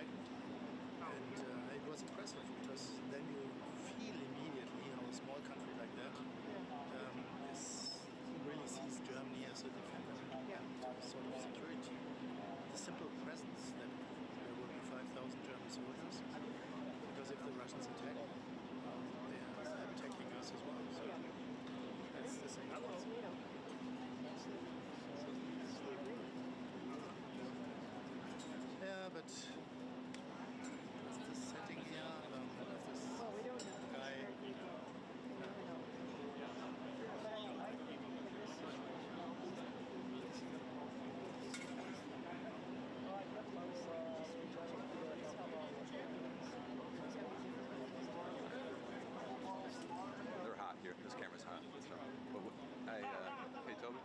And it was impressive because then you feel immediately how a small country like that really sees Germany as a defender and sort of security. The simple presence that there will be 5,000 German soldiers, because if the Russians attack, they are attacking us as well. So that's the same. Yeah, but what's the setting here? This guy. They're hot here. This camera's hot. So, but hey, Toby.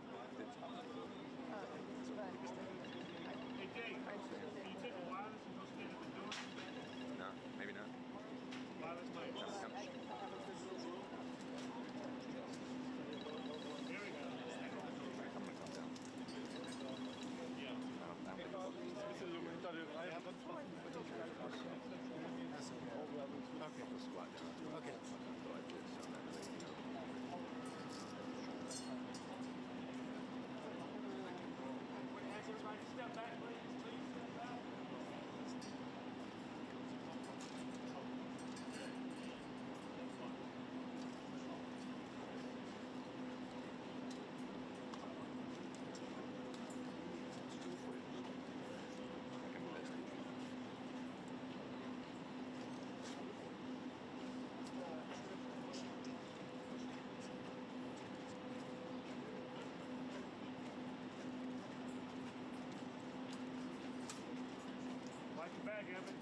Hey, Jay, can you take a wireless and go stand at the door? No, maybe not. Wireless mic. There we go. I'm gonna come down. Okay. We'll squat down. Okay. Go like this. So that way, Ask everybody to step back, please. Please step back. Watch your back, Evan.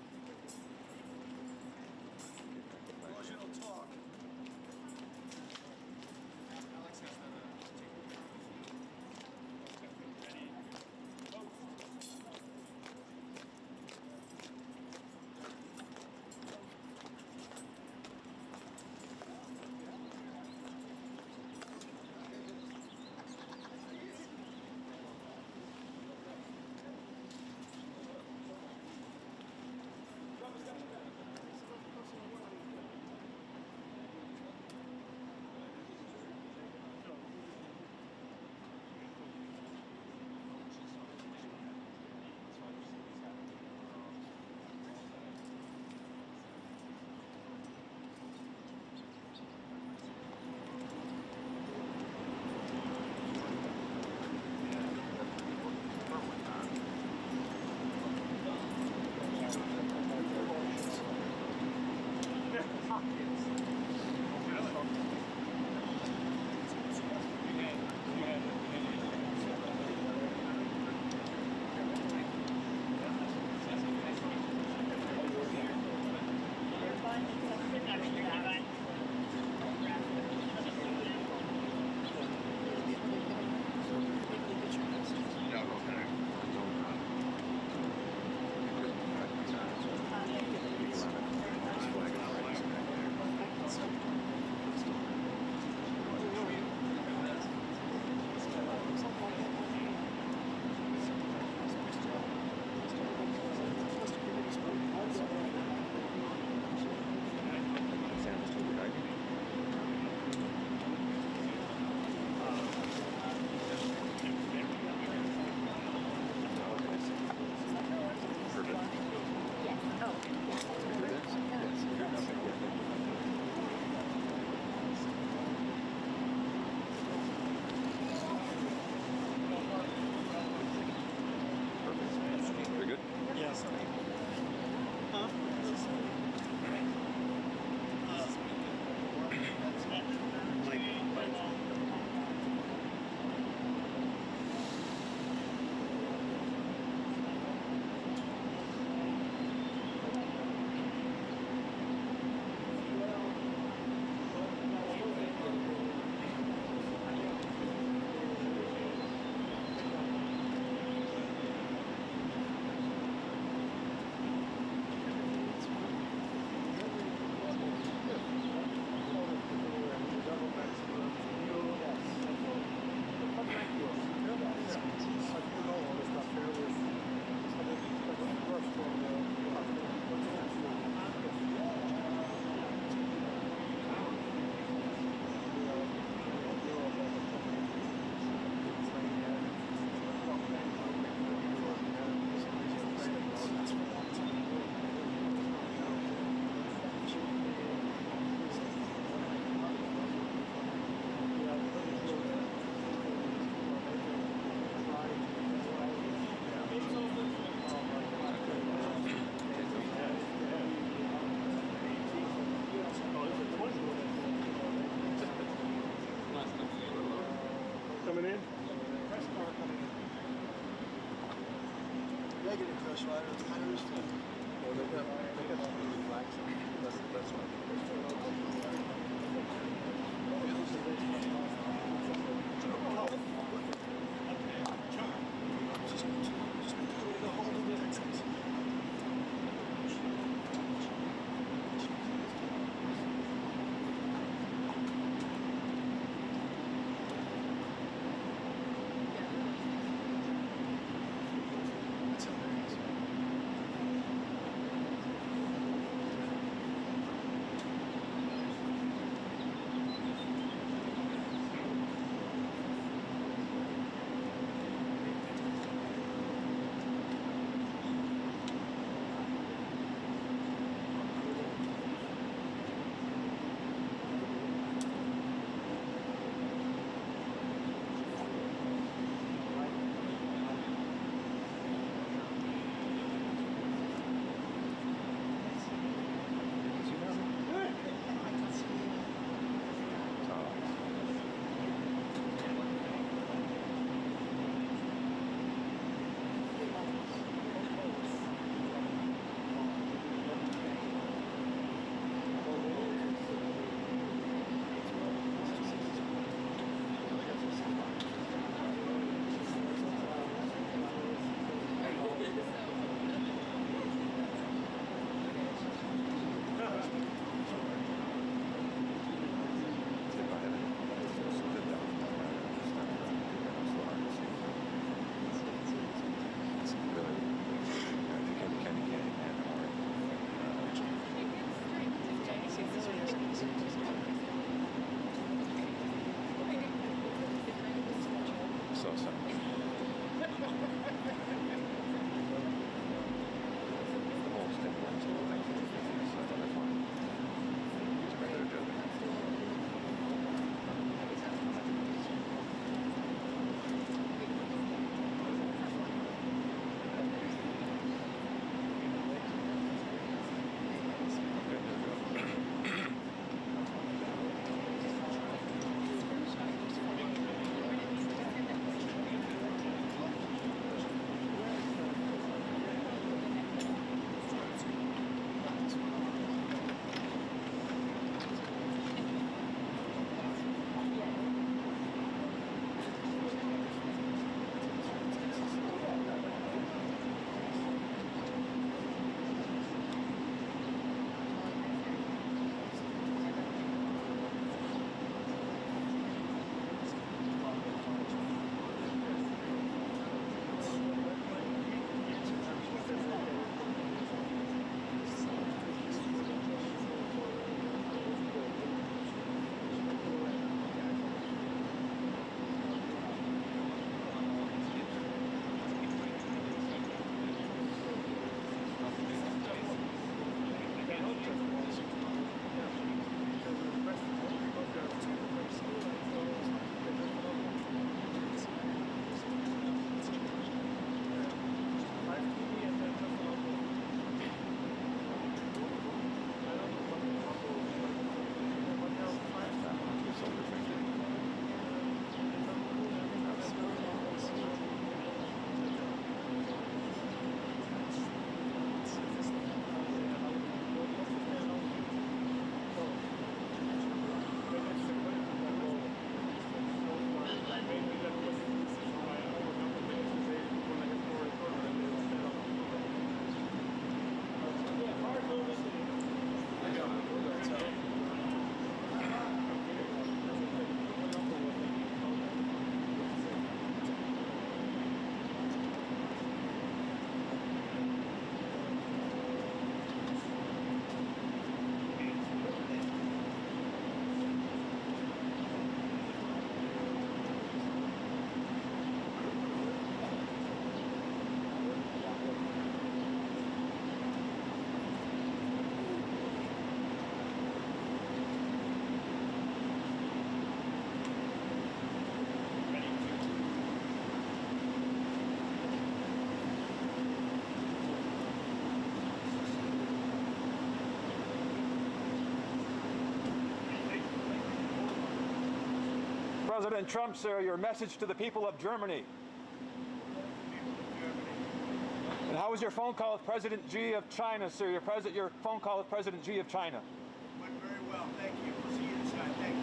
Emotional talk. Alex has try to tires for Well, they got really relaxing. That's what. President Trump, sir, your message to the people of Germany. And how was your phone call with President Xi of China, sir? Your phone call with President Xi of China. Went very well. Thank you. We'll see you inside. Thank you.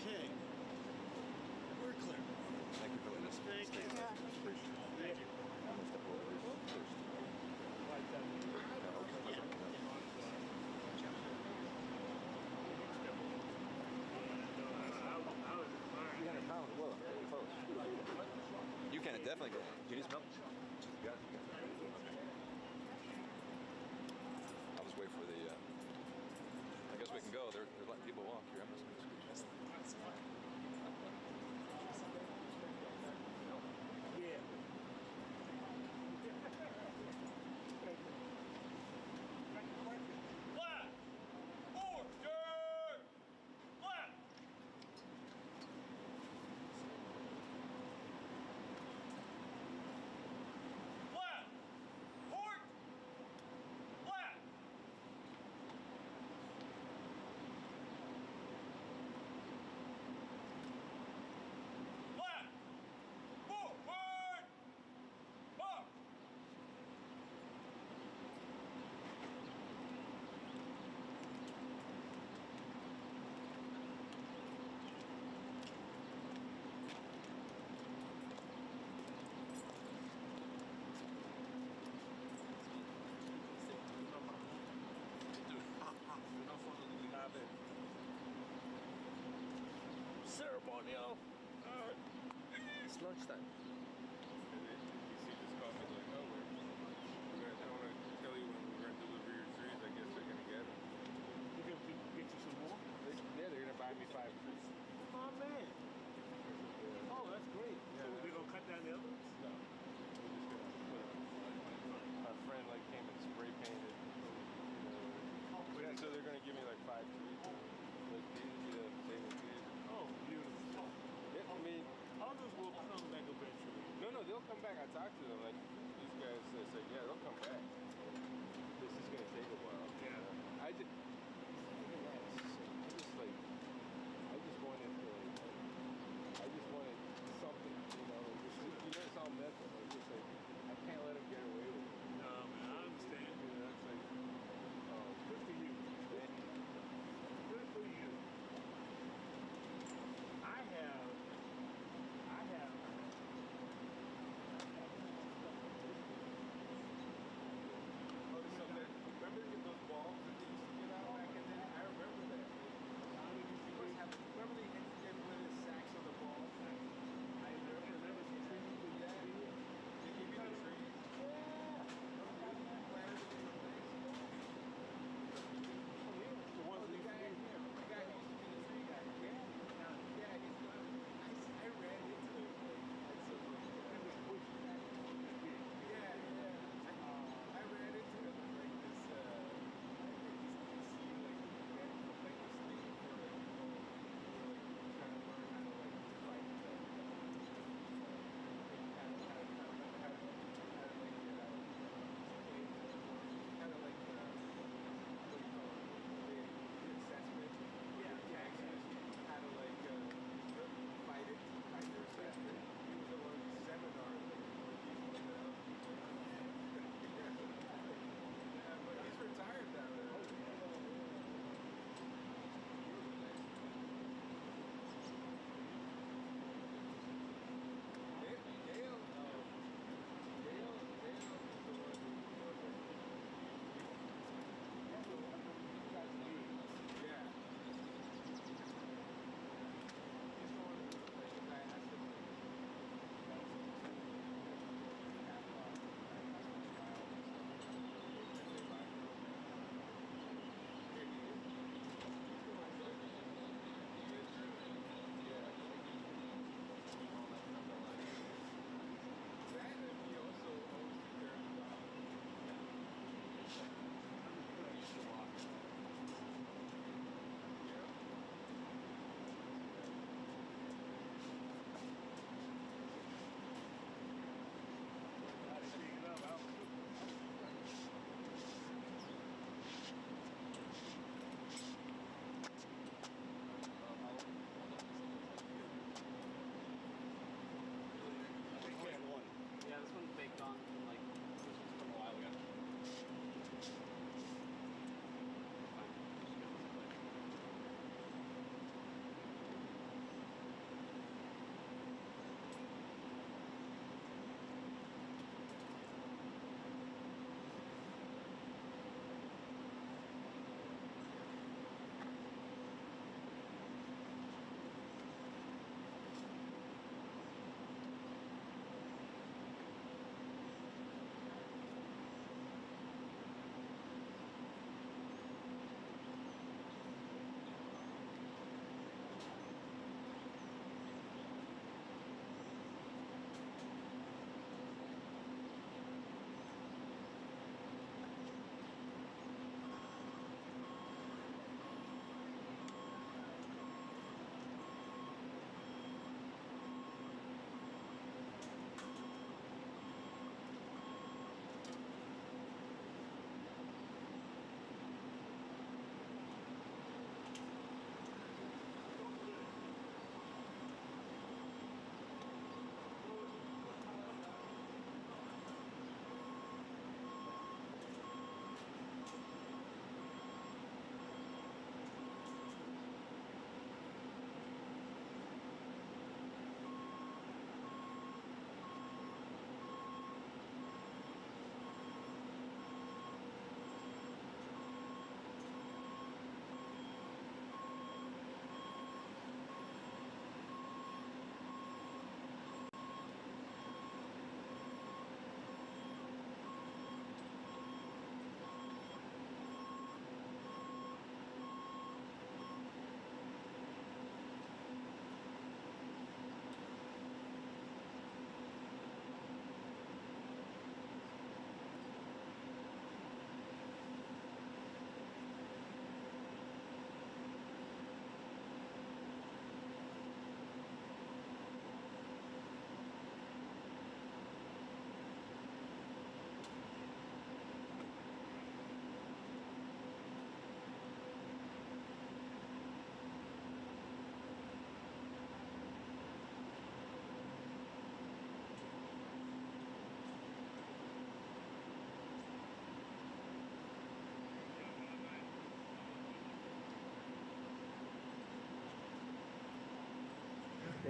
Okay. We're clear. Thank you for letting us. Thank you. Thank you. You can definitely go. Do you need some milk? You got it. I'll just wait for the. I guess we can go. They're letting people walk here. I'm just going to squeeze. Yeah. Flat! Order! Flat! Flat! Port! Flat! Flat! Forward! Up! Ceremonial. It's lunchtime. DC just called me like, oh, I want to tell you when we're going to deliver your trees. I guess they're going to get them. You can get you some more? Yeah, they're going to buy me 5 trees. Oh, man. Oh, that's great. So they're going to cut down the other ones? No. We're just going to put them. Our friend like came and spray painted. Yeah, so they're going to give me like 5 trees. Like these, saving trees. Oh, beautiful. Yeah, I mean, Others will come back eventually. no, they'll come back. I talked to them. Like, these guys said, yeah, they'll come back. This is going to take a while. Yeah. I just wanted to, I just wanted something, it's all mental. It's just like, I can't let him get away with it. No, man, I understand. That's like, Good for you. Good for you. I have.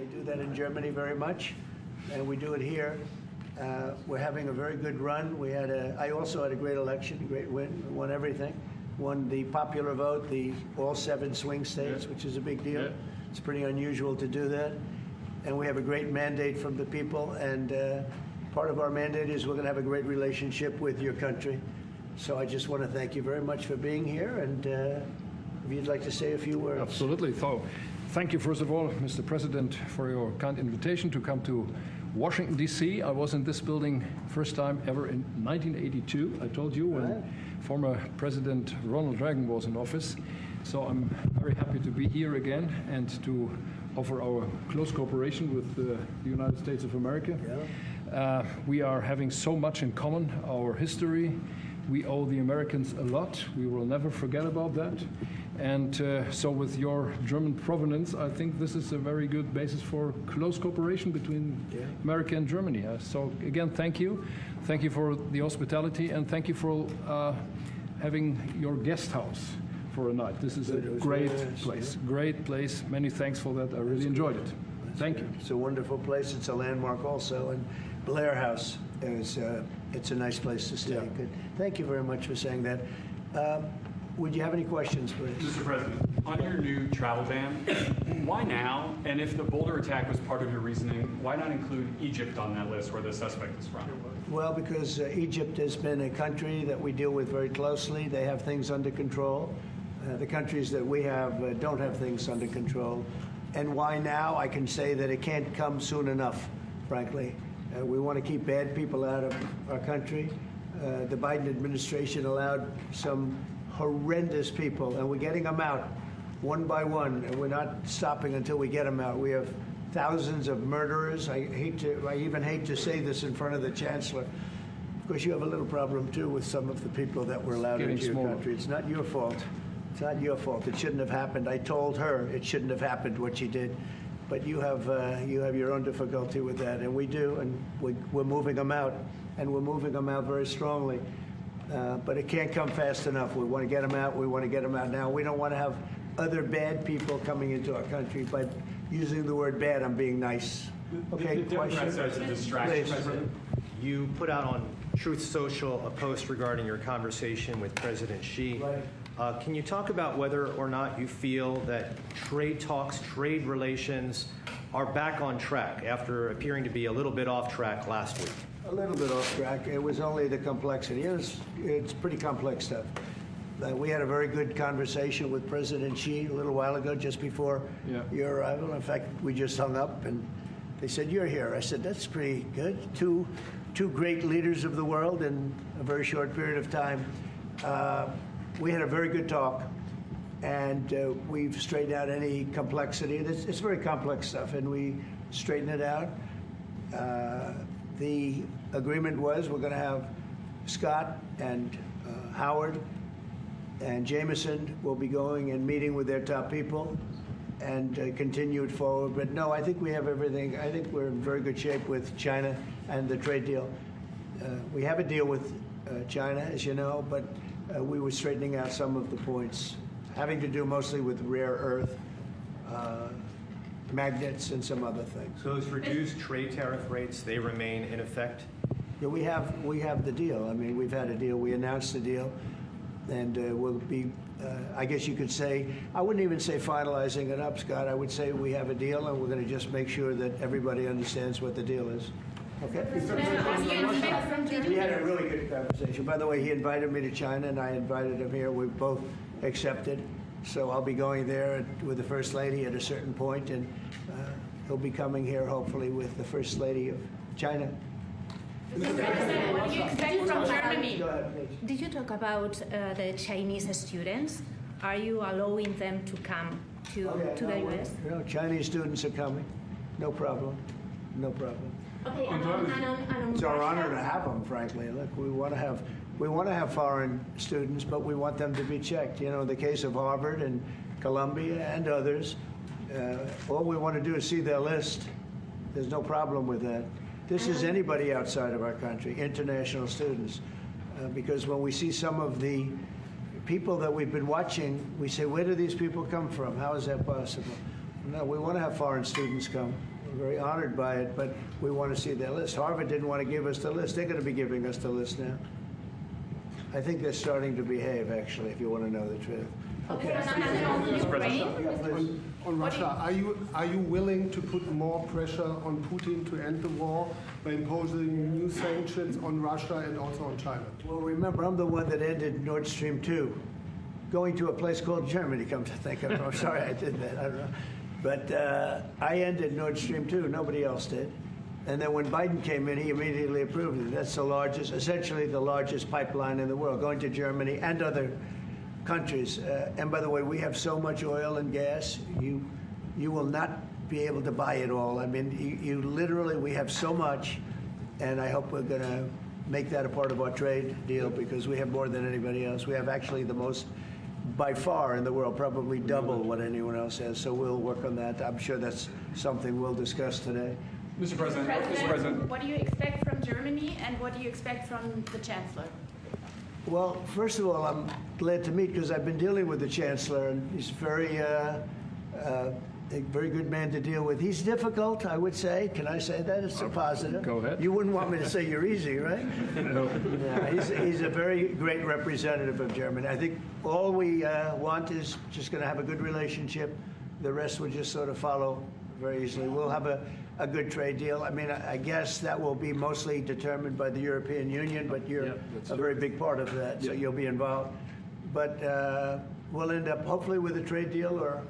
They do that in Germany very much, and we do it here. We're having a very good run. I also had a great election, great win, won everything. Won the popular vote, all 7 swing states, which is a big deal. It's pretty unusual to do that. And we have a great mandate from the people, and part of our mandate is we're going to have a great relationship with your country. So I just want to thank you very much for being here, and if you'd like to say a few words. Absolutely. So, thank you, first of all, Mr. President, for your kind invitation to come to Washington, D.C. I was in this building first time ever in 1982. I told you when former President Ronald Reagan was in office. So I'm very happy to be here again and to offer our close cooperation with the United States of America. We are having so much in common, our history. We owe the Americans a lot. We will never forget about that. And so with your German provenance, I think this is a very good basis for close cooperation between America and Germany. So again, thank you. Thank you for the hospitality, and thank you for having your guest house for a night. This is a great place. Great place. Many thanks for that. I really enjoyed it. Thank you. It's a wonderful place. It's a landmark also. And Blair House is it's a nice place to stay. Good. Thank you very much for saying that. Would you have any questions, please? Mr. President, on your new travel ban, why now? And if the Boulder attack was part of your reasoning, why not include Egypt on that list where the suspect is from? Well, because Egypt has been a country that we deal with very closely. They have things under control. The countries that we have don't have things under control. And why now? I can say that it can't come soon enough, frankly. We want to keep bad people out of our country. The Biden administration allowed some horrendous people, and we're getting them out one by one, and we're not stopping until we get them out. We have thousands of murderers. I even hate to say this in front of the Chancellor. Of course, you have a little problem, too, with some of the people that were allowed into your country. It's not your fault. It's not your fault. It shouldn't have happened. I told her it shouldn't have happened, what she did. But you have your own difficulty with that, and we do, and we're moving them out, and we're moving them out very strongly. But it can't come fast enough. We want to get them out. We want to get them out now. We don't want to have other bad people coming into our country. But using the word bad, I'm being nice. Okay, the question? Democrats as a distraction, President. You put out on Truth Social a post regarding your conversation with President Xi. Right. Can you talk about whether or not you feel that trade talks, trade relations are back on track after appearing to be a little bit off track last week? A little bit off track. It was only the complexity. It's pretty complex stuff. We had a very good conversation with President Xi a little while ago, just before your arrival. In fact, we just hung up, and they said, "You're here." I said, "That's pretty good." Two great leaders of the world in a very short period of time. We had a very good talk, and we've straightened out any complexity. It's very complex stuff, and we straightened it out. The agreement was we're going to have Scott and Howard and Jameson will be going and meeting with their top people and continue it forward. But no, I think we have everything. I think we're in very good shape with China and the trade deal. We have a deal with China, as you know, but we were straightening out some of the points, having to do mostly with rare earth, magnets, and some other things. So those reduced trade tariff rates, they remain in effect? Yeah, we have the deal. I mean, we've had a deal. We announced the deal, and we'll be, I guess you could say, I wouldn't even say finalizing it up, Scott. I would say we have a deal, and we're going to just make sure that everybody understands what the deal is. Okay? We had a really good conversation. By the way, he invited me to China, and I invited him here. We both accepted. So I'll be going there with the First Lady at a certain point, and he'll be coming here, hopefully, with the First Lady of China. Mr. President, when you expect from Germany? Go ahead, please. Did you talk about the Chinese students? Are you allowing them to come to the U.S.? No, Chinese students are coming. No problem. No problem. Okay, and on It's our honor to have them, frankly. Look, we want to have foreign students, but we want them to be checked. You know, in the case of Harvard and Columbia and others, all we want to do is see their list. There's no problem with that. This is anybody outside of our country, international students, because when we see some of the people that we've been watching, we say, where do these people come from? How is that possible? No, we want to have foreign students come. We're very honored by it, but we want to see their list. Harvard didn't want to give us the list. They're going to be giving us the list now. I think they're starting to behave, actually, if you want to know the truth. On Russia, are you willing to put more pressure on Putin to end the war by imposing new sanctions on Russia and also on China? Well, remember, I'm the one that ended Nordstream 2, going to a place called Germany, come to think of it. I'm sorry I did that, I don't know. But I ended Nordstream 2, nobody else did. And then when Biden came in, he immediately approved it. That's the largest, essentially the largest pipeline in the world, going to Germany and other countries. And by the way, we have so much oil and gas, you will not be able to buy it all. I mean, you literally, we have so much, and I hope we're going to make that a part of our trade deal because we have more than anybody else. We have actually the most, by far in the world, probably double what anyone else has. So we'll work on that. I'm sure that's something we'll discuss today. Mr. President, what do you expect from Germany and what do you expect from the Chancellor? Well, first of all, I'm glad to meet because I've been dealing with the Chancellor, and he's a very good man to deal with. He's difficult, I would say. Can I say that? It's a positive. Go ahead. You wouldn't want me to say you're easy, right? No. Yeah, he's a very great representative of Germany. I think all we want is just going to have a good relationship. The rest will just sort of follow very easily. We'll have a good trade deal. I mean, I guess that will be mostly determined by the European Union, but you're a very big part of that, so you'll be involved. But we'll end up hopefully with a trade deal or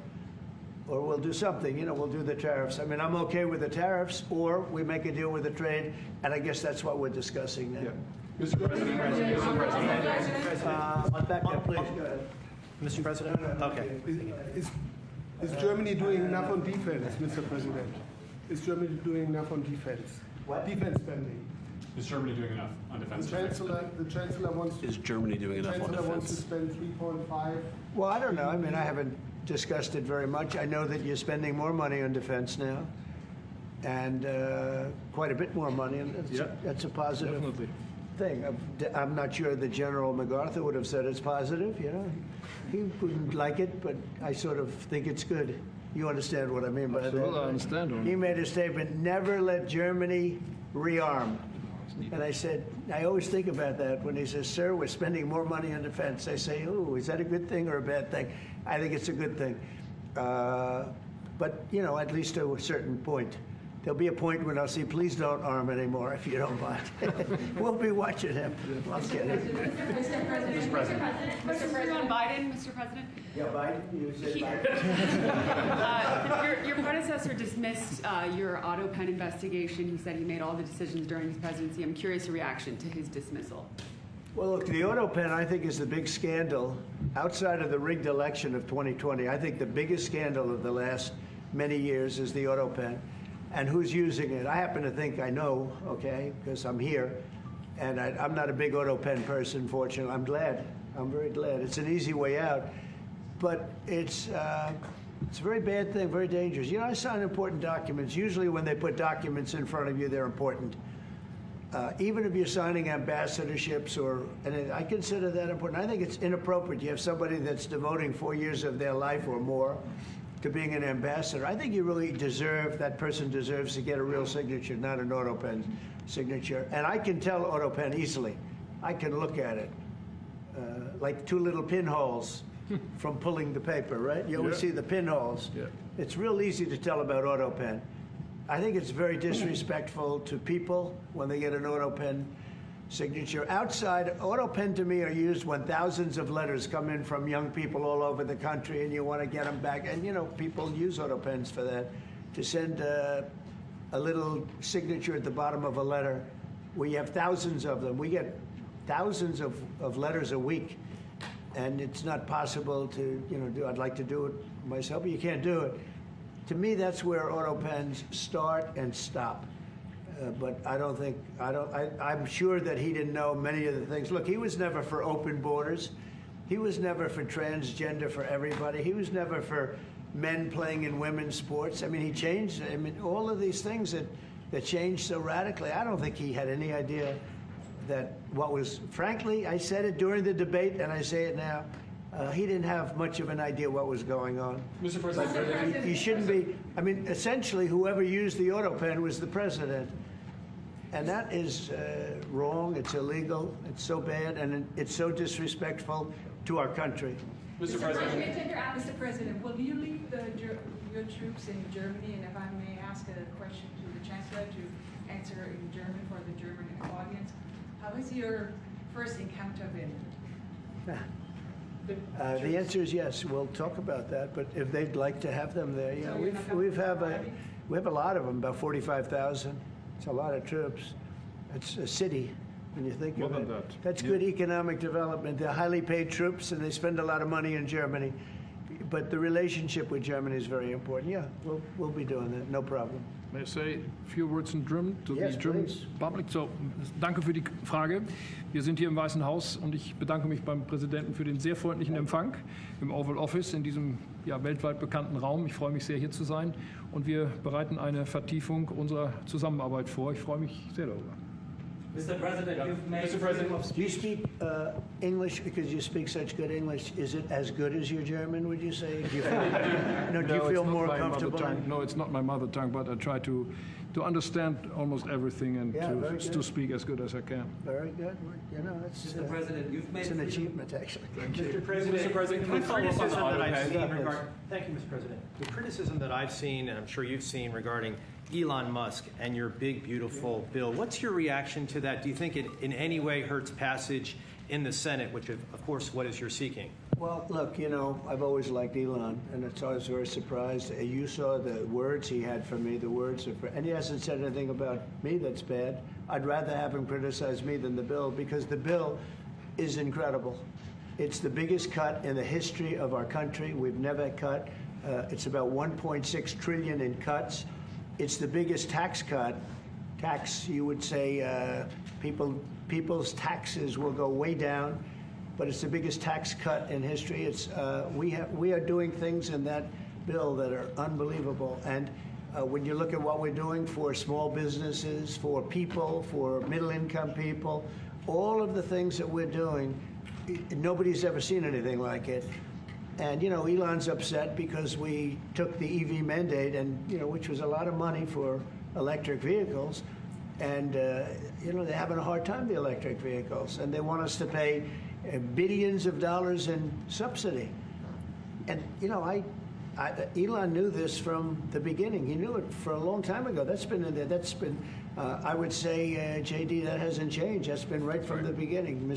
we'll do something, you know, we'll do the tariffs. I mean, I'm okay with the tariffs, or we make a deal with the trade, and I guess that's what we're discussing now. Mr. President, Back there, please, go ahead. Mr. President? Okay. Is Germany doing enough on defense, Mr. President? Is Germany doing enough on defense? What? Defense spending. is Germany doing enough on defense? The Chancellor wants to. Is Germany doing enough on defense? The Chancellor wants to spend 3.5. Well, I don't know. I mean, I haven't discussed it very much. I know that you're spending more money on defense now, and quite a bit more money, and that's a positive thing. I'm not sure that General MacArthur would have said it's positive, you know. He wouldn't like it, but I sort of think it's good. You understand what I mean by that? Absolutely, I understand. He made a statement, never let Germany rearm. And I said, I always think about that when he says, sir, we're spending more money on defense. I say, oh, is that a good thing or a bad thing? I think it's a good thing. But, you know, at least to a certain point. There'll be a point when I'll say, please don't arm anymore if you don't mind. We'll be watching him. Mr. President. On Biden, Mr. President. Yeah, Biden, you said Biden. Your predecessor dismissed your Autopen investigation. He said he made all the decisions during his presidency. I'm curious your reaction to his dismissal. Well, look, the Autopen, I think, is the big scandal outside of the rigged election of 2020. I think the biggest scandal of the last many years is the Autopen. And who's using it? I happen to think I know, okay, because I'm here. And I'm not a big Autopen person, fortunately. I'm glad. I'm very glad. It's an easy way out. But it's a very bad thing, very dangerous. You know, I sign important documents. Usually when they put documents in front of you, they're important. Even if you're signing ambassadorships, and I consider that important. I think it's inappropriate. You have somebody that's devoting 4 years of their life or more to being an ambassador. I think you really deserve, that person deserves to get a real signature, not an Autopen signature. And I can tell Autopen easily. I can look at it. Like two little pinholes from pulling the paper, right? You always see the pinholes. Yeah. It's real easy to tell about Autopen. I think it's very disrespectful to people when they get an Autopen signature. Outside, Autopen to me are used when thousands of letters come in from young people all over the country and you want to get them back. And, you know, people use Autopens for that, to send a little signature at the bottom of a letter. We have thousands of them. We get thousands of letters a week. And it's not possible to, you know, do. I'd like to do it myself, but you can't do it. To me, that's where Autopens start and stop. But I'm sure that he didn't know many of the things. Look, he was never for open borders. He was never for transgender for everybody. He was never for men playing in women's sports. I mean, he changed, I mean, all of these things that changed so radically. I don't think he had any idea that what was, frankly, I said it during the debate and I say it now, He didn't have much of an idea what was going on. Mr. President, You shouldn't be. I mean, essentially, whoever used the Autopen was the president. And that is wrong. It's illegal. It's so bad. And it's so disrespectful to our country. Mr. President. Mr. President, will you leave your troops in Germany? And if I may ask a question to the Chancellor to answer in German for the German audience, how is your first encounter been? The answer is yes. We'll talk about that. But if they'd like to have them there, yeah, So we have a lot of them, about 45,000. It's a lot of troops. It's a city when you think of it. That's good economic development. They're highly paid troops, and they spend a lot of money in Germany. But the relationship with Germany is very important. Yeah, we'll be doing that. No problem. May I say a few words in German to Yes, the German please. public? So, danke für die Frage. Wir sind hier im Weißen Haus und ich bedanke mich beim Präsidenten für den sehr freundlichen Empfang im Oval Office in diesem weltweit bekannten Raum. Ich freue mich sehr, hier zu sein und wir bereiten eine Vertiefung unserer Zusammenarbeit vor. Ich freue mich sehr darüber. Mr. President, you've made Mr. President, Do you speak English because you speak such good English? Is it as good as your German, would you say? Do you feel, do you it's feel not more my mother comfortable? tongue. No, it's not my mother tongue, but I try to understand almost everything and Yeah, very good. to speak as good as I can. Very good. You know, it's, Mr. President, you've made it's an achievement, actually. Mr. President, Mr. President, can I The follow up on the criticism that I've Autopen? seen thank you, Mr. President. The criticism that I've seen, and I'm sure you've seen, regarding Elon Musk and your big, beautiful bill, what's your reaction to that? Do you think it in any way hurts passage in the Senate, which, of course, what is you're seeking? Well, look, you know, I've always liked Elon, and it's always very surprised. You saw the words he had for me, the words of, and he hasn't said anything about me that's bad. I'd rather have him criticize me than the bill, because the bill is incredible. It's the biggest cut in the history of our country. We've never cut. It's about 1.6 trillion in cuts. It's the biggest tax cut. You would say, people's taxes will go way down, but it's the biggest tax cut in history. It's we are doing things in that bill that are unbelievable. And when you look at what we're doing for small businesses, for people, for middle-income people, all of the things that we're doing, nobody's ever seen anything like it. And, you know, Elon's upset because we took the EV mandate, and, you know, which was a lot of money for electric vehicles. And, you know, they're having a hard time, the electric vehicles. And they want us to pay billions of dollars in subsidy. And, you know, Elon knew this from the beginning. He knew it for a long time ago. That's been in there. That's been, I would say, JD, that hasn't changed. That's been right from the beginning,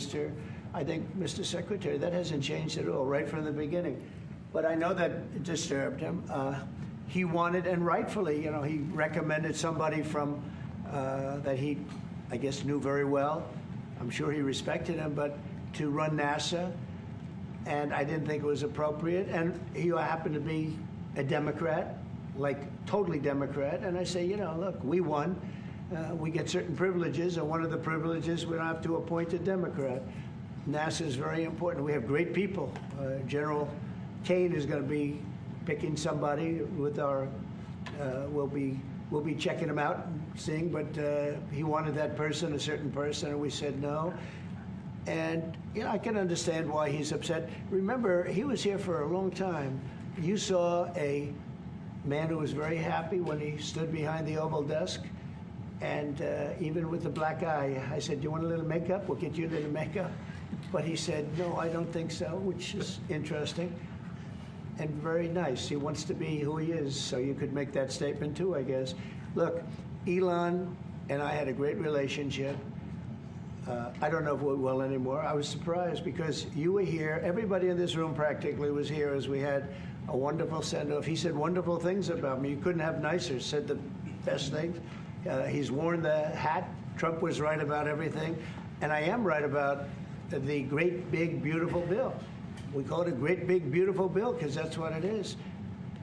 I think, Mr. Secretary, that hasn't changed at all, right from the beginning. But I know that disturbed him. He wanted, and rightfully, you know, he recommended somebody from that he, I guess, knew very well. I'm sure he respected him, but to run NASA, and I didn't think it was appropriate. And he happened to be a Democrat, like totally Democrat. And I say, you know, look, we won. We get certain privileges, and one of the privileges, we don't have to appoint a Democrat. NASA is very important. We have great people. General Kane is going to be picking somebody with our. We'll be checking him out and seeing. But he wanted that person, a certain person, and we said no. And you know, I can understand why he's upset. Remember, he was here for a long time. You saw a man who was very happy when he stood behind the Oval desk. And even with the black eye, I said, "Do you want a little makeup? We'll get you a little makeup." But he said, "No, I don't think so," which is interesting and very nice. He wants to be who he is, so you could make that statement too, I guess. Look, Elon and I had a great relationship. I don't know if we're well anymore. I was surprised because you were here. Everybody in this room practically was here as we had a wonderful send-off. He said wonderful things about me. You couldn't have nicer. Said the best things. He's worn the hat. Trump was right about everything. And I am right about the great, big, beautiful bill. We call it a great, big, beautiful bill because that's what it is.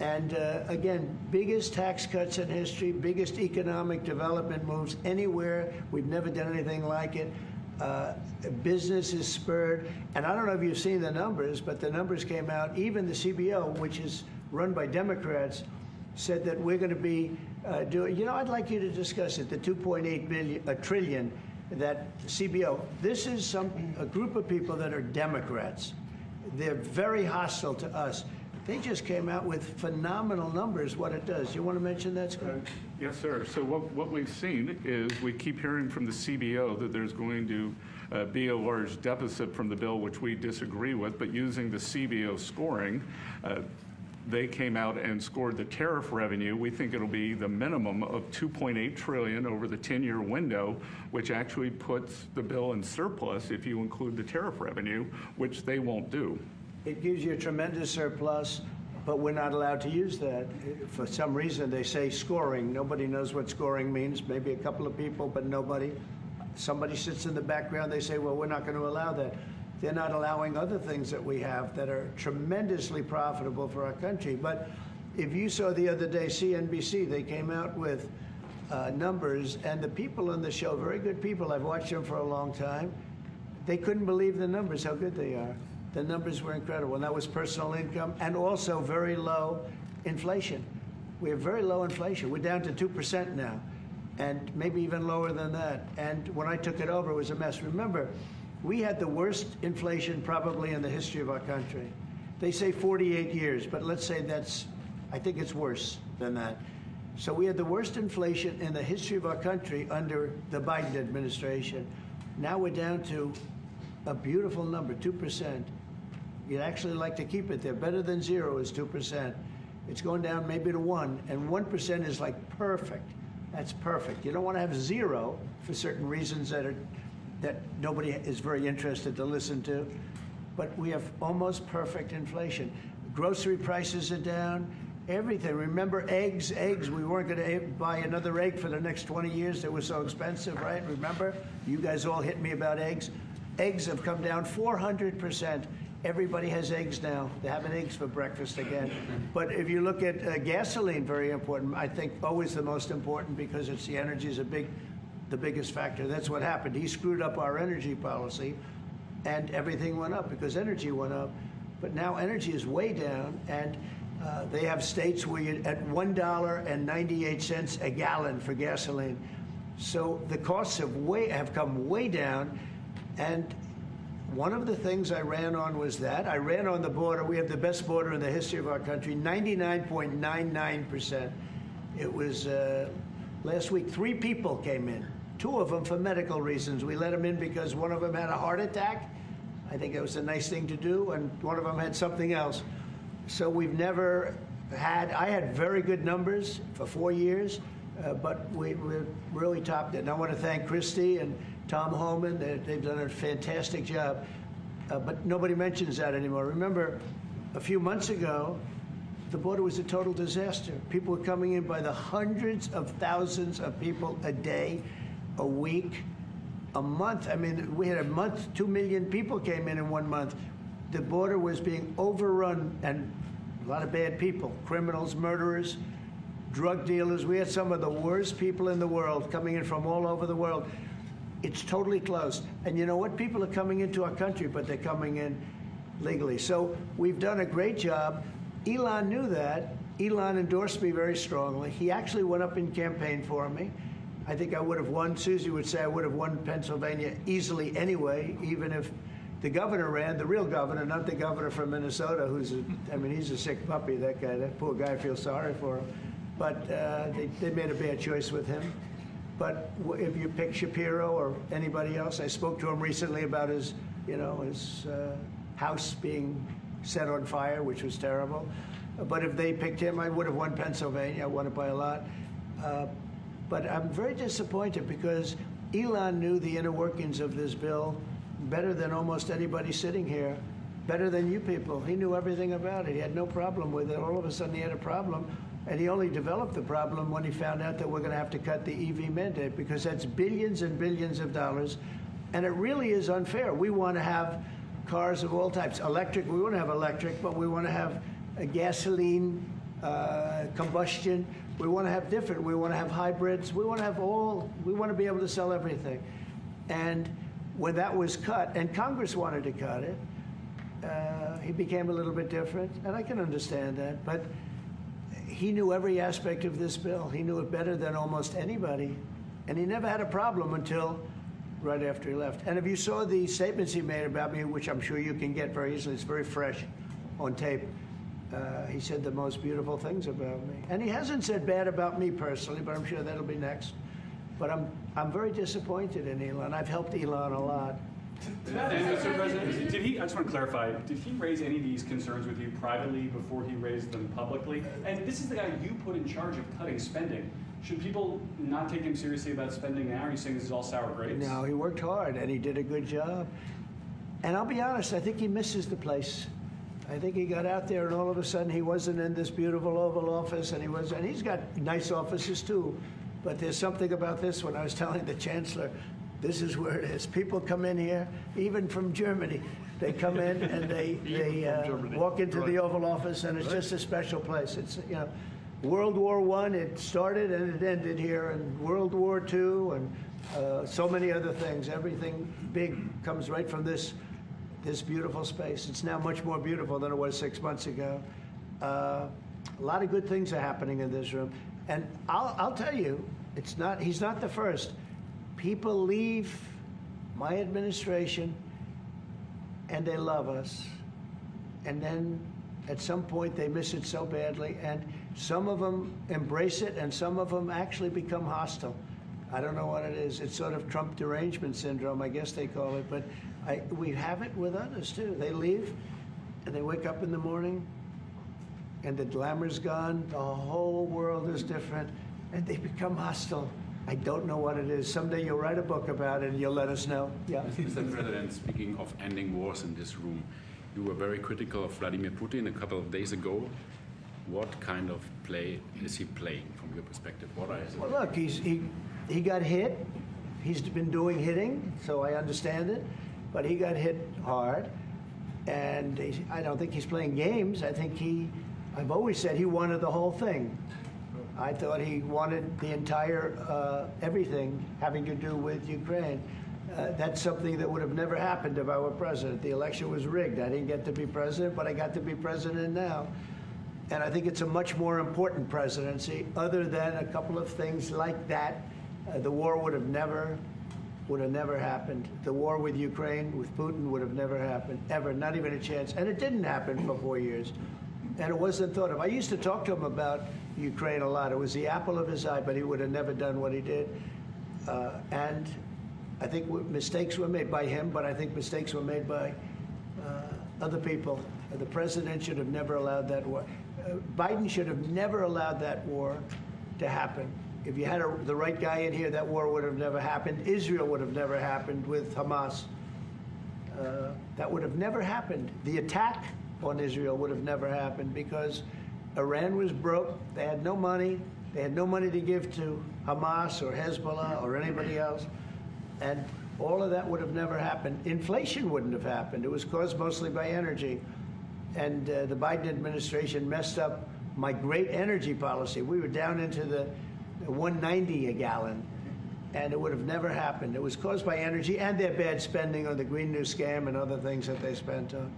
And again, biggest tax cuts in history, biggest economic development moves anywhere. We've never done anything like it. Business is spurred. And I don't know if you've seen the numbers, but the numbers came out. Even the CBO, which is run by Democrats, said that we're going to be doing, you know, I'd like you to discuss it, the 2.8 trillion that CBO, this is a group of people that are Democrats. They're very hostile to us. They just came out with phenomenal numbers, what it does. You want to mention that, Scott? Yes, sir. So what we've seen is we keep hearing from the CBO that there's going to be a large deficit from the bill, which we disagree with, but using the CBO scoring, they came out and scored the tariff revenue. We think it'll be the minimum of $2.8 trillion over the 10-year window, which actually puts the bill in surplus if you include the tariff revenue, which they won't do. It gives you a tremendous surplus, but we're not allowed to use that. For some reason, they say scoring. Nobody knows what scoring means. Maybe a couple of people, but nobody. Somebody sits in the background. They say, well, we're not going to allow that. They're not allowing other things that we have that are tremendously profitable for our country. But if you saw the other day, CNBC, they came out with numbers, and the people on the show, very good people, I've watched them for a long time, they couldn't believe the numbers, how good they are. The numbers were incredible, and that was personal income and also very low inflation. We have very low inflation. We're down to 2% now, and maybe even lower than that. And when I took it over, it was a mess. Remember, we had the worst inflation probably in the history of our country. They say 48 years, but let's say I think it's worse than that. So we had the worst inflation in the history of our country under the Biden administration. Now we're down to a beautiful number, 2%. You'd actually like to keep it there. Better than 0 is 2%. It's going down maybe to 1, and 1% is like perfect. That's perfect. You don't want to have 0 for certain reasons that nobody is very interested to listen to. But we have almost perfect inflation. Grocery prices are down. Everything. Remember eggs? Eggs. We weren't going to buy another egg for the next 20 years. They were so expensive, right? Remember? You guys all hit me about eggs. Eggs have come down 400%. Everybody has eggs now. They're having eggs for breakfast again. But if you look at gasoline, very important. I think always the most important because it's the energy is the biggest factor. That's what happened. He screwed up our energy policy, and everything went up because energy went up. But now energy is way down, and they have states where you're at $1.98 a gallon for gasoline. So the costs have come way down, and one of the things I ran on was that. I ran on the border. We have the best border in the history of our country, 99.99%. It was last week, 3 people came in, 2 of them for medical reasons. We let them in because one of them had a heart attack. I think it was a nice thing to do, and one of them had something else. So we've never had, I had very good numbers for 4 years, but we really topped it. And I want to thank Christie and Tom Homan. They've done a fantastic job, but nobody mentions that anymore. Remember, a few months ago, the border was a total disaster. People were coming in by the hundreds of thousands of people a day, a week, a month. I mean, we had a month, 2 million people came in 1 month. The border was being overrun, and a lot of bad people, criminals, murderers, drug dealers. We had some of the worst people in the world coming in from all over the world. It's totally closed. And you know what? People are coming into our country, but they're coming in legally. So we've done a great job. Elon knew that. Elon endorsed me very strongly. He actually went up in campaign for me. I think I would have won. Susie would say I would have won Pennsylvania easily anyway, even if the governor ran, the real governor, not the governor from Minnesota, he's a sick puppy, that guy. That poor guy, I feel sorry for him. But they made a bad choice with him. But if you pick Shapiro or anybody else, I spoke to him recently about his house being set on fire, which was terrible. But if they picked him, I would have won Pennsylvania. I won it by a lot. But I'm very disappointed because Elon knew the inner workings of this bill better than almost anybody sitting here, better than you people. He knew everything about it. He had no problem with it. All of a sudden, he had a problem. And he only developed the problem when he found out that we're going to have to cut the EV mandate, because that's billions and billions of dollars. And it really is unfair. We want to have cars of all types. Electric, we want to have electric, but we want to have a gasoline, combustion. We want to have different. We want to have hybrids. We want to have we want to be able to sell everything. And when that was cut, and Congress wanted to cut it, he became a little bit different. And I can understand that. But he knew every aspect of this bill. He knew it better than almost anybody. And he never had a problem until right after he left. And if you saw the statements he made about me, which I'm sure you can get very easily, it's very fresh on tape. He said the most beautiful things about me. And he hasn't said bad about me personally, but I'm sure that'll be next. But I'm very disappointed in Elon. I've helped Elon a lot. And Mr. President, did he, I just want to clarify, did he raise any of these concerns with you privately before he raised them publicly? And this is the guy you put in charge of cutting spending. Should people not take him seriously about spending now? Are you saying this is all sour grapes? No, he worked hard and he did a good job. And I'll be honest, I think he misses the place. I think he got out there and all of a sudden he wasn't in this beautiful Oval Office, and he's got nice offices too. But there's something about this when I was telling the Chancellor, this is where it is. People come in here, even from Germany. They come in and they walk into the Oval Office, and it's just a special place. It's, you know, World War I, it started and it ended here, and World War II, and so many other things. Everything big comes right from this beautiful space. It's now much more beautiful than it was 6 months ago. A lot of good things are happening in this room. And I'll tell you, he's not the first. People leave my administration and they love us. And then at some point they miss it so badly. And some of them embrace it and some of them actually become hostile. I don't know what it is. It's sort of Trump derangement syndrome, I guess they call it. But we have it with others too. They leave and they wake up in the morning and the glamour's gone. The whole world is different and they become hostile. I don't know what it is. Someday you'll write a book about it and you'll let us know. Yeah. Mr. President, speaking of ending wars in this room, you were very critical of Vladimir Putin a couple of days ago. What kind of play is he playing from your perspective? What is it? Well, look, he got hit. He's been doing hitting, so I understand it. But he got hit hard. And I don't think he's playing games. I think I've always said he wanted the whole thing. I thought he wanted the entire, everything having to do with Ukraine. That's something that would have never happened if I were president. The election was rigged. I didn't get to be president, but I got to be president now. And I think it's a much more important presidency. Other than a couple of things like that, the war would have never happened. The war with Ukraine, with Putin, would have never happened, ever, not even a chance. And it didn't happen for 4 years. And it wasn't thought of. I used to talk to him about Ukraine a lot. It was the apple of his eye, but he would have never done what he did. And I think mistakes were made by him, but I think mistakes were made by other people. The president should have never allowed that war. Biden should have never allowed that war to happen. If you had the right guy in here, that war would have never happened. Israel would have never happened with Hamas. That would have never happened. The attack on Israel would have never happened because Iran was broke. They had no money. They had no money to give to Hamas or Hezbollah or anybody else. And all of that would have never happened. Inflation wouldn't have happened. It was caused mostly by energy. And the Biden administration messed up my great energy policy. We were down into the 190 a gallon, and it would have never happened. It was caused by energy and their bad spending on the Green New Scam and other things that they spent on.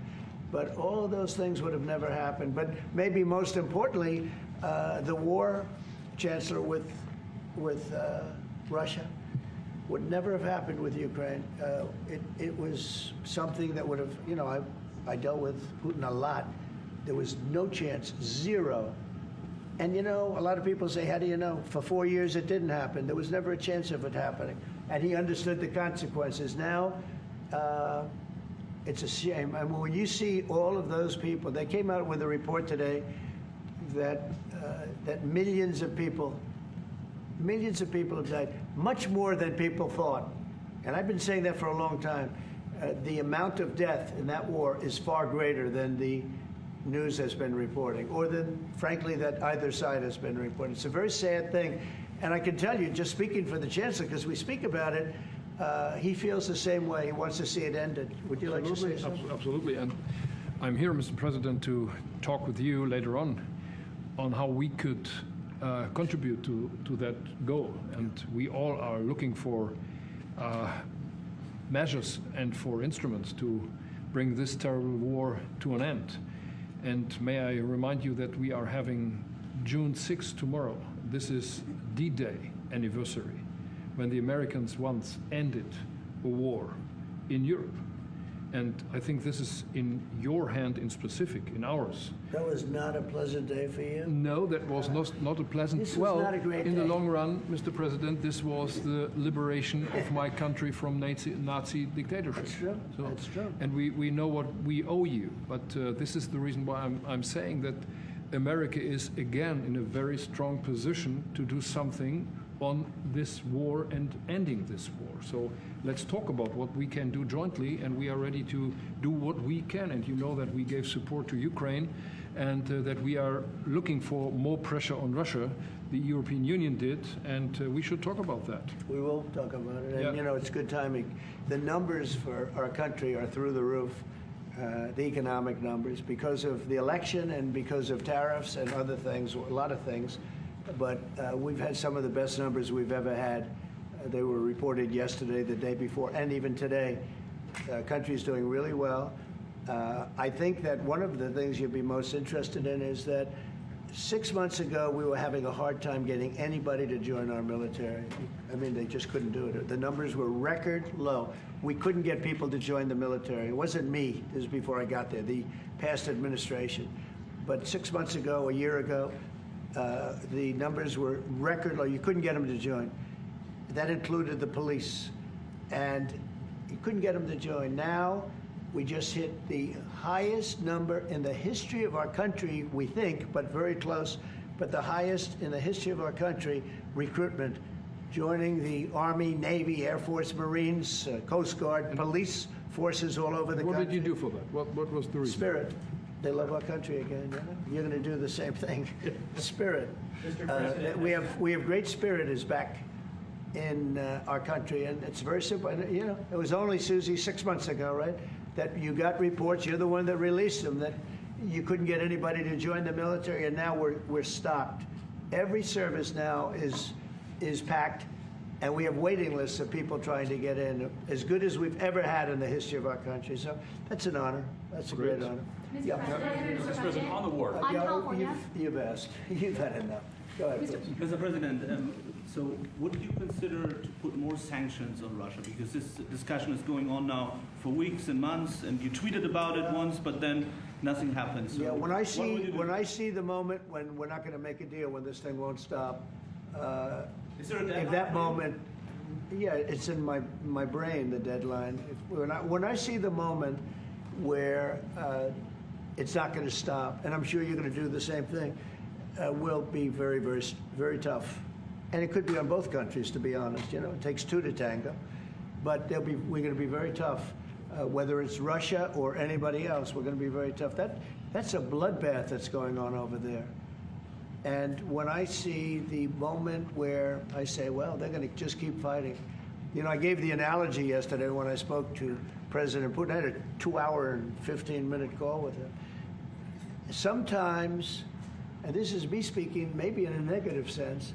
But all of those things would have never happened. But maybe most importantly, the war, Chancellor, with Russia would never have happened with Ukraine. It was something that would have, you know, I dealt with Putin a lot. There was no chance, zero. And, you know, a lot of people say, how do you know? For 4 years it didn't happen. There was never a chance of it happening. And he understood the consequences. Now, it's a shame. I mean, when you see all of those people, they came out with a report today that millions of people have died, much more than people thought. And I've been saying that for a long time. The amount of death in that war is far greater than the news has been reporting, or than, frankly, that either side has been reporting. It's a very sad thing. And I can tell you, just speaking for the Chancellor, because we speak about it, he feels the same way. He wants to see it ended. Would you like to say something? Absolutely. And I'm here, Mr. President, to talk with you later on how we could contribute to that goal. And we all are looking for measures and for instruments to bring this terrible war to an end. And may I remind you that we are having June 6th tomorrow. This is D-Day anniversary, when the Americans once ended a war in Europe. And I think this is in your hand in specific, in ours. That was not a pleasant day for you? No, that was not a pleasant. This was not a great in day. the long run, Mr. President, this was the liberation of my country from Nazi dictatorship. That's true. So, That's true. And we know what we owe you. But this is the reason why I'm saying that America is again in a very strong position to do something on this war and ending this war. So let's talk about what we can do jointly, and we are ready to do what we can. And you know that we gave support to Ukraine, and that we are looking for more pressure on Russia. The European Union did, and we should talk about that. We will talk about it. And, Yeah. you know, it's good timing. The numbers for our country are through the roof, the economic numbers, because of the election and because of tariffs and other things, a lot of things. But we've had some of the best numbers we've ever had. They were reported yesterday, the day before, and even today. Country's doing really well. I think that one of the things you'd be most interested in is that 6 months ago, we were having a hard time getting anybody to join our military. I mean, they just couldn't do it. The numbers were record low. We couldn't get people to join the military. It wasn't me. This was before I got there, the past administration. But 6 months ago, a year ago, the numbers were record low. You couldn't get them to join. That included the police. And you couldn't get them to join. Now, we just hit the highest number in the history of our country, we think, but very close, but the highest in the history of our country, recruitment, joining the Army, Navy, Air Force, Marines, Coast Guard, police forces all over the country. What did you do for that? What was the reason? Spirit. They love our country again. You know? You're going to do the same thing. Spirit. We have great spirit is back in our country, and it's very simple. And, you know, it was only, Susie, 6 months ago, right, that you got reports. You're the one that released them, that you couldn't get anybody to join the military, and now we're stocked. Every service now is packed, and we have waiting lists of people trying to get in, as good as we've ever had in the history of our country. So that's an honor. That's a great honor. Mr. President, on the war. You've asked. You've had enough. Go ahead, please. Mr. President, so would you consider to put more sanctions on Russia? Because this discussion is going on now for weeks and months, and you tweeted about it once, but then nothing happens. So Yeah, when I see the moment when we're not going to make a deal, when this thing won't stop, is there a if deadline? that moment, yeah, it's in my brain, the deadline. When I see the moment where it's not going to stop, and I'm sure you're going to do the same thing, will be very, very, very tough. And it could be on both countries, to be honest. You know, it takes two to tango. But we're going to be very tough. Whether it's Russia or anybody else, we're going to be very tough. That's a bloodbath that's going on over there. And when I see the moment where I say, well, they're going to just keep fighting. You know, I gave the analogy yesterday when I spoke to President Putin. I had a 2-hour and 15-minute call with him. Sometimes, and this is me speaking maybe in a negative sense,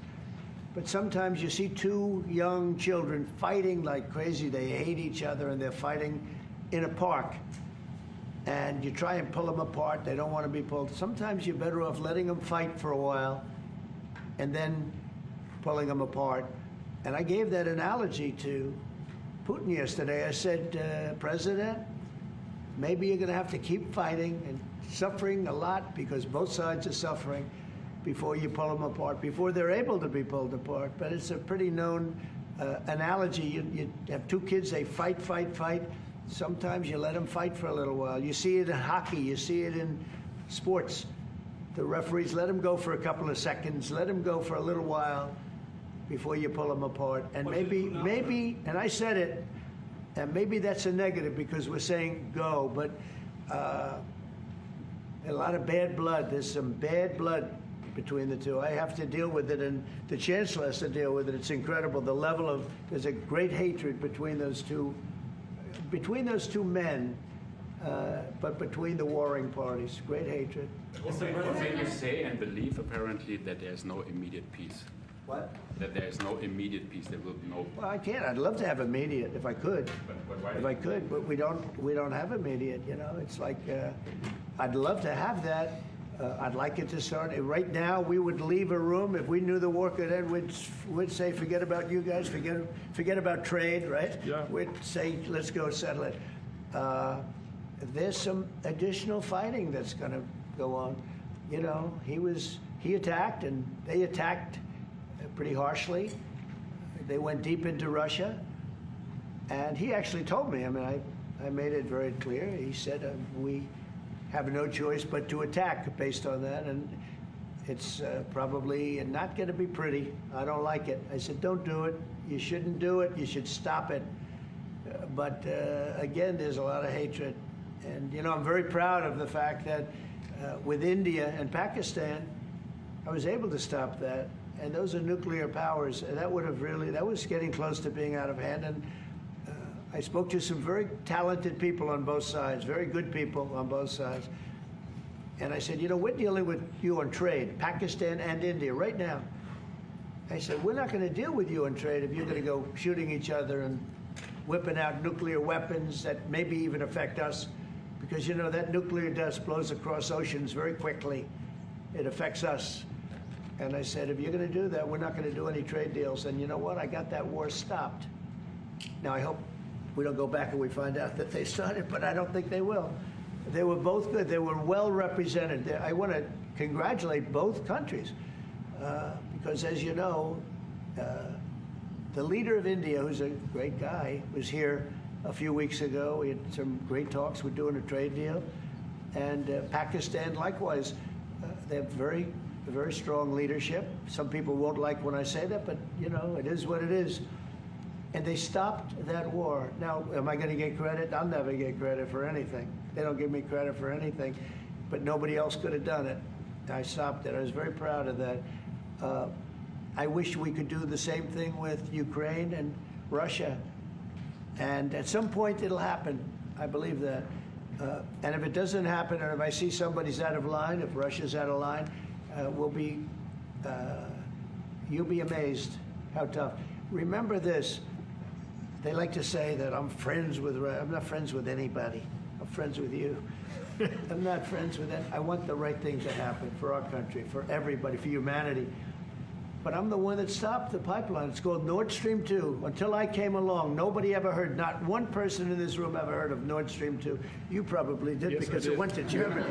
but sometimes you see two young children fighting like crazy. They hate each other, and they're fighting in a park. And you try and pull them apart. They don't want to be pulled. Sometimes you're better off letting them fight for a while and then pulling them apart. And I gave that analogy to Putin yesterday. I said, President, maybe you're going to have to keep fighting and suffering a lot, because both sides are suffering, before you pull them apart, before they're able to be pulled apart. But it's a pretty known analogy. You have two kids, they fight. Sometimes you let them fight for a little while. You see it in hockey, you see it in sports. The referees let them go for a couple of seconds, let them go for a little while before you pull them apart. And maybe, and I said it, and maybe that's a negative because we're saying go, but a lot of bad blood. There's some bad blood between the two. I have to deal with it, and the Chancellor has to deal with it. It's incredible. The level of, there's a great hatred between those two men, but between the warring parties. Great hatred. You say and believe apparently that there's no immediate peace. What? That there is no immediate peace. There will be no. Well, I can't. I'd love to have immediate if I could. If I could, but we don't have immediate. You know, it's like I'd love to have that. I'd like it to start. Right now, we would leave a room. If we knew the war could end, we'd say, forget about you guys, forget about trade, right? Yeah. We'd say, let's go settle it. There's some additional fighting that's going to go on. You know, he attacked, and they attacked pretty harshly. They went deep into Russia, and he actually told me, I mean, I made it very clear. He said, we have no choice but to attack based on that, and it's probably not going to be pretty. I don't like it. I said, don't do it. You shouldn't do it. You should stop it. But again, there's a lot of hatred. And, you know, I'm very proud of the fact that with India and Pakistan, I was able to stop that. And those are nuclear powers. And that was getting close to being out of hand. And I spoke to some very talented people on both sides, very good people on both sides. And I said, you know, we're dealing with you on trade, Pakistan and India right now. I said, we're not going to deal with you on trade if you're going to go shooting each other and whipping out nuclear weapons that maybe even affect us. Because, you know, that nuclear dust blows across oceans very quickly. It affects us. And I said, if you're going to do that, we're not going to do any trade deals. And you know what? I got that war stopped. Now, I hope we don't go back and we find out that they started, but I don't think they will. They were both good. They were well represented. I want to congratulate both countries because, as you know, the leader of India, who's a great guy, was here a few weeks ago. We had some great talks. We're doing a trade deal. And Pakistan, likewise, they have very strong leadership. Some people won't like when I say that, but, you know, it is what it is. And they stopped that war. Now, am I going to get credit? I'll never get credit for anything. They don't give me credit for anything, but nobody else could have done it. I stopped it. I was very proud of that. I wish we could do the same thing with Ukraine and Russia. And at some point, it'll happen. I believe that. And if it doesn't happen, or if I see somebody's out of line, if Russia's out of line, you'll be amazed how tough. Remember this. They like to say that I'm not friends with anybody. I'm friends with you. I'm not friends with that. I want the right thing to happen for our country, for everybody, for humanity. But I'm the one that stopped the pipeline. It's called Nordstream 2. Until I came along, nobody ever heard, not one person in this room ever heard of Nordstream 2. You probably did, yes, because it went to Germany.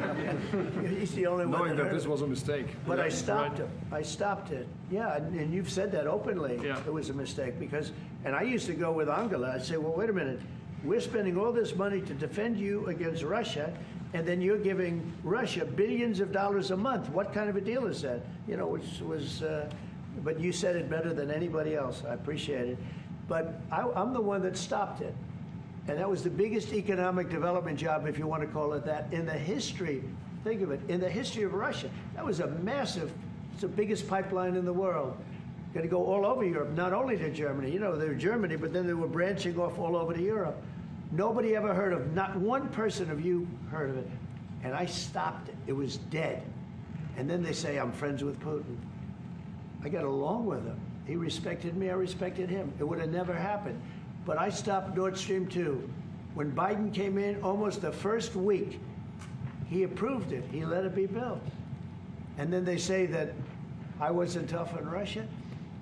He's the only one knowing that this was a mistake. But I stopped it. I stopped it. Yeah, and you've said that openly. Yeah. It was a mistake because, and I used to go with Angela. I'd say, well, wait a minute. We're spending all this money to defend you against Russia, and then you're giving Russia billions of dollars a month. What kind of a deal is that? You know, which was... but you said it better than anybody else. I appreciate it. But I'm the one that stopped it. And that was the biggest economic development job, if you want to call it that, in the history, think of it, in the history of Russia. That was a massive, it's the biggest pipeline in the world. Going to go all over Europe, not only to Germany. You know, they were Germany, but then they were branching off all over to Europe. Nobody ever heard of, not one person of you heard of it. And I stopped it. It was dead. And then they say, I'm friends with Putin. I got along with him. He respected me, I respected him. It would have never happened. But I stopped Nord Stream 2. When Biden came in, almost the first week, he approved it. He let it be built. And then they say that I wasn't tough on Russia.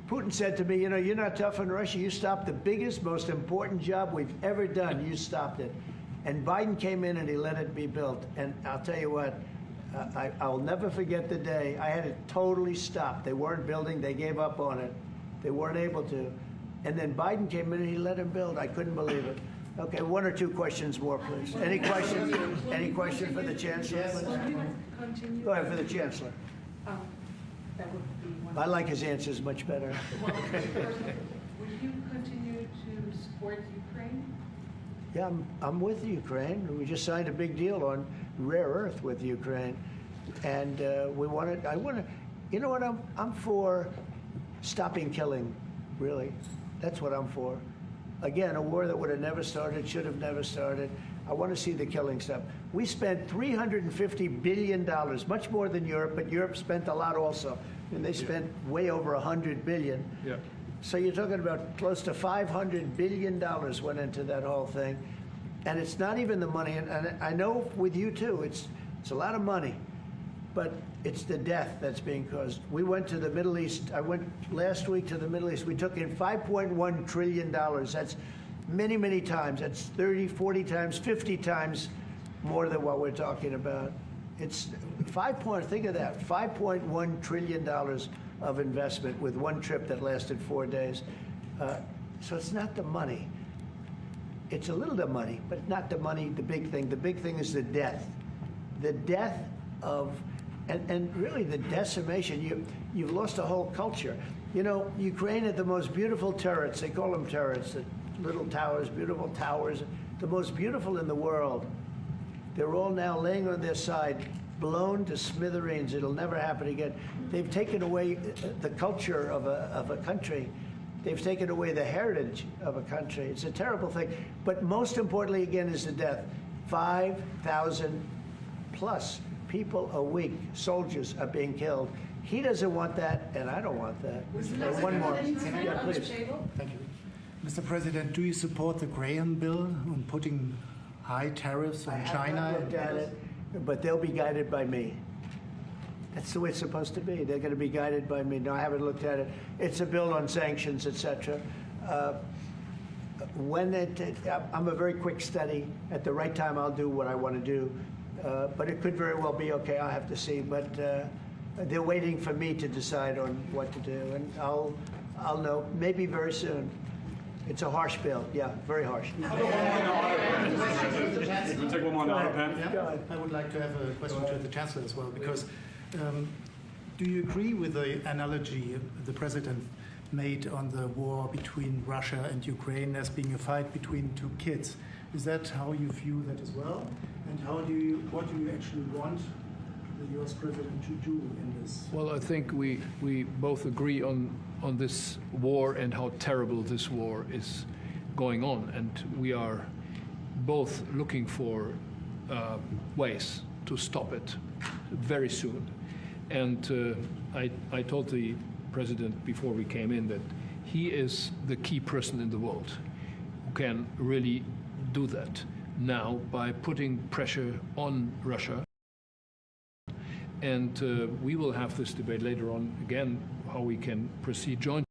Putin said to me, you know, you're not tough on Russia. You stopped the biggest, most important job we've ever done. You stopped it. And Biden came in and he let it be built. And I'll tell you what, I'll never forget the day. I had it totally stopped. They weren't building. They gave up on it. They weren't able to. And then Biden came in and he let him build. I couldn't believe it. Okay, one or two questions more, please. Any questions? Any question for the Chancellor? Please? Go ahead, for the Chancellor. That would be one. I like his answers much better. Well, would you continue to support Ukraine? Yeah, I'm with Ukraine. We just signed a big deal on rare earth with Ukraine, and I want to. You know what? I'm for stopping killing. Really, that's what I'm for. Again, a war that would have never started, should have never started. I want to see the killing stop. We spent $350 billion, much more than Europe, but Europe spent a lot also. And they spent way over $100 billion. Yeah. So you're talking about close to $500 billion went into that whole thing. And it's not even the money, and I know with you too, it's a lot of money. but it's the death that's being caused. We went to the Middle East. I went last week to the Middle East. We took in $5.1 trillion. That's many, many times. That's 30, 40 times, 50 times more than what we're talking about. It's think of that, $5.1 trillion of investment with one trip that lasted 4 days. So it's not the money. It's a little the money, but not the money, the big thing. The big thing is the death. The death of, and really the decimation. You've lost a whole culture. You know, Ukraine had the most beautiful turrets. They call them turrets, the little towers, beautiful towers, the most beautiful in the world. They're all now laying on their side, blown to smithereens. It'll never happen again. They've taken away the culture of a country. They've taken away the heritage of a country. It's a terrible thing. But most importantly, again, is the death. 5,000 plus people a week, soldiers, are being killed. He doesn't want that, and I don't want that. One more. Yeah, please. Thank you. Mr. President, do you support the Graham bill on putting high tariffs on China? I haven't looked at it, but they'll be guided by me. That's the way it's supposed to be. They're going to be guided by me. No, I haven't looked at it. It's a bill on sanctions, etc. I'm a very quick study. At the right time, I'll do what I want to do. But it could very well be okay. I'll have to see. But they're waiting for me to decide on what to do, and I'll know maybe very soon. It's a harsh bill. Yeah, very harsh. We'll take one more on Autopen. Yeah. I would like to have a question to the Chancellor as well, because do you agree with the analogy the President made on the war between Russia and Ukraine as being a fight between two kids? Is that how you view that as well? And what do you actually want the US President to do in this? Well, I think we both agree on this war and how terrible this war is going on. And we are both looking for ways to stop it very soon. And I told the President before we came in that he is the key person in the world who can really do that now by putting pressure on Russia. And we will have this debate later on again, how we can proceed jointly.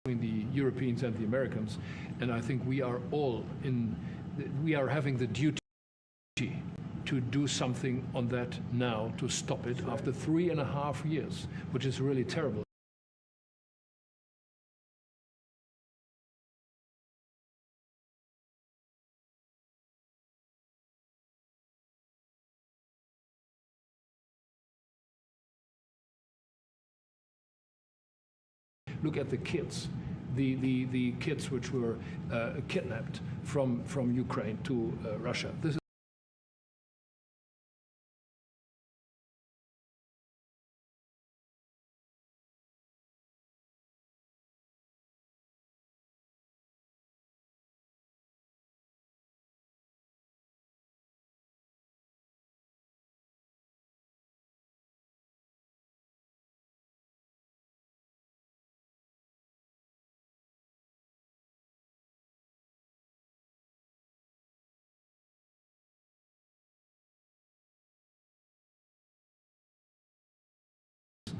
Between the Europeans and the Americans, and I think we are all we are having the duty to do something on that now, to stop it after 3.5 years, which is really terrible. Look at the kids, the kids which were kidnapped from Ukraine to Russia.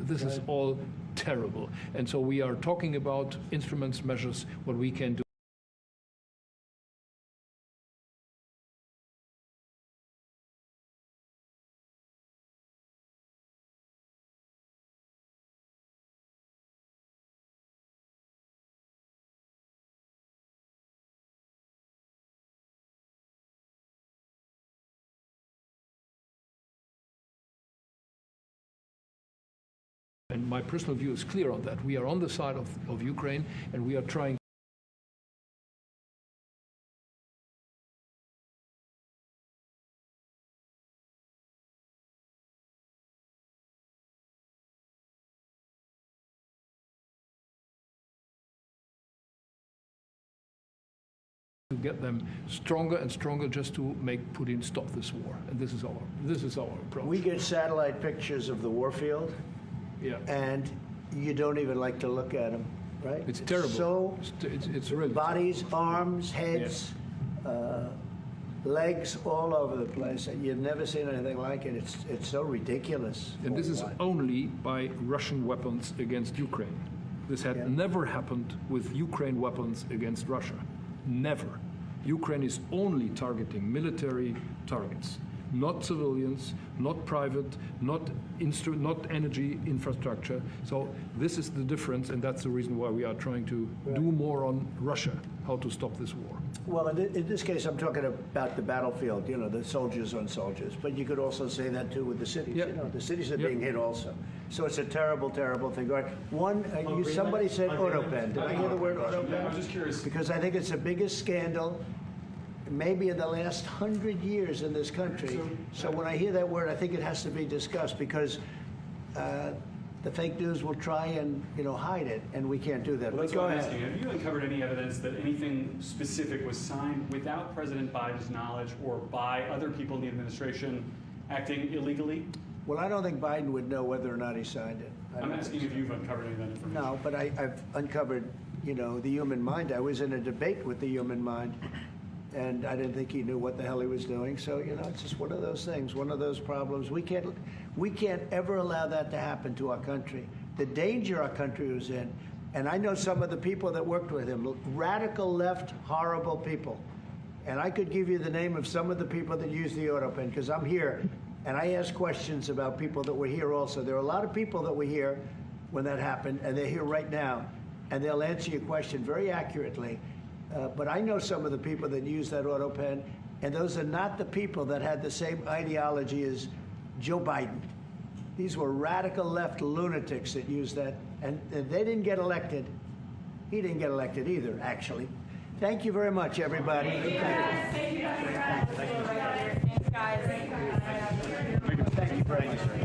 This is all terrible. And so we are talking about instruments, measures, what we can do. And my personal view is clear on that. We are on the side of Ukraine, and we are trying to get them stronger and stronger just to make Putin stop this war. And this is our approach. We get satellite pictures of the war field, and you don't even like to look at them, right? It's terrible. So it's really bodies, arms, heads, legs all over the place. You've never seen anything like it. It's so ridiculous. And this is only by Russian weapons against Ukraine. This had never happened with Ukraine weapons against Russia. Never. Ukraine is only targeting military targets, not civilians, not private, not energy infrastructure. So this is the difference, and that's the reason why we are trying to do more on Russia, how to stop this war. Well, in this case, I'm talking about the battlefield, you know, the soldiers on soldiers. But you could also say that, too, with the cities. You know, the cities are being hit also. So it's a terrible, terrible thing. All right. Somebody said Autopen. Did I hear the word Autopen? I'm just curious. Because I think it's the biggest scandal maybe in the last 100 years in this country. So when I hear that word, I think it has to be discussed because the fake news will try and hide it, and we can't do that. Well, that's but go what I'm ahead. asking. Have you uncovered any evidence that anything specific was signed without President Biden's knowledge or by other people in the administration acting illegally? Well, I don't think Biden would know whether or not he signed it. I'm asking if you've uncovered any of that information. No, but I've uncovered, the human mind. I was in a debate with the human mind, and I didn't think he knew what the hell he was doing. So, it's just one of those things, one of those problems. We can't ever allow that to happen to our country. The danger our country was in, and I know some of the people that worked with him, radical left, horrible people. And I could give you the name of some of the people that used the Autopen, because I'm here, and I ask questions about people that were here also. There are a lot of people that were here when that happened, and they're here right now, and they'll answer your question very accurately. But I know some of the people that use that Autopen, and those are not the people that had the same ideology as Joe Biden. These were radical left lunatics that used that, and they didn't get elected. He didn't get elected either, actually. Thank you very much, everybody. Thank you. Thank you. Thanks, guys. Thank you very much.